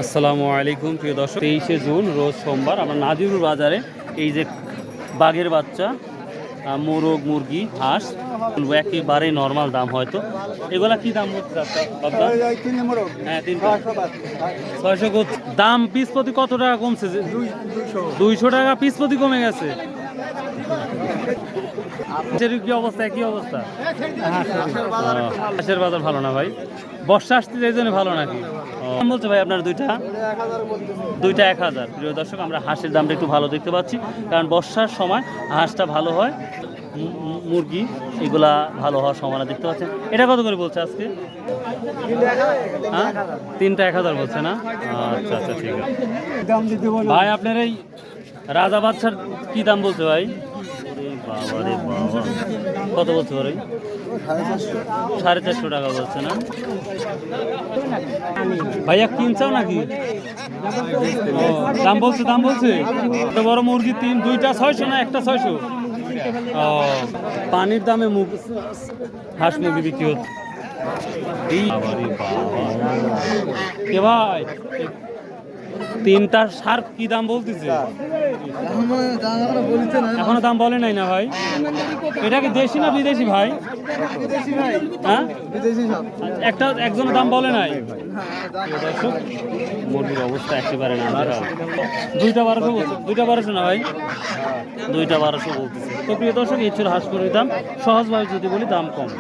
আসসালামু আলাইকুম প্রিয় দর্শক, 23শে জুন রোজ সোমবার আমরা নাজিরুল বাজারে এই যে বাঘের বাচ্চা, মোরগ, মুরগি, হাঁস একেবারে নর্মাল দাম। হয়তো এগুলা কি দাম হচ্ছে হ্যাঁ 600 দাম। পিস প্রতি কত টাকা কমছে? 200 টাকা পিস প্রতি কমে গেছে। কি অবস্থা? একই অবস্থা। হাঁসের বাজার ভালো না ভাই, বর্ষা আসতে এই জন্য ভালো নাকি? বলছে ভাই আপনার দুইটা 1000। প্রিয় দর্শক, আমরা হাঁসের দামটা একটু ভালো দেখতে পাচ্ছি, কারণ বর্ষার সময় হাঁসটা ভালো হয়, মুরগি এগুলা ভালো হওয়ার সম্ভাবনা দেখতে পাচ্ছেন। এটা কত করে বলছে আজকে? হ্যাঁ 3টা 1000 বলছে না? আচ্ছা আচ্ছা, ঠিক আছে ভাই। আপনার এই রাজা বাচ্চার কি দাম বলছে ভাই? বাবা রে বাবা, কত বলছে ভাই? 450 টাকা বলছে না ভাইয়া? কিনছাও নাকি? দাম বলছে এত বড় মুরগি দুইটা 600 না একটা 600? ও, পানির দামে হাঁস মুরগি বিক্রি হচ্ছে। কে ভাই, 3টা শার্ক কি দাম বলতেছে? এখনো দাম বলে নাই না ভাই? এটা কি দেশি না বিদেশি ভাই? হ্যাঁ একজন দাম বলে নাই। মুরগির অবস্থা একেবারে না। 2টা 1200 বলছে। 2টা 1200 না ভাই? 2টা 1200 বলতেছে। তো প্রিয় দর্শক, এই ছিল হাঁস মুরগির দাম। সহজভাবে যদি বলি, দাম কম।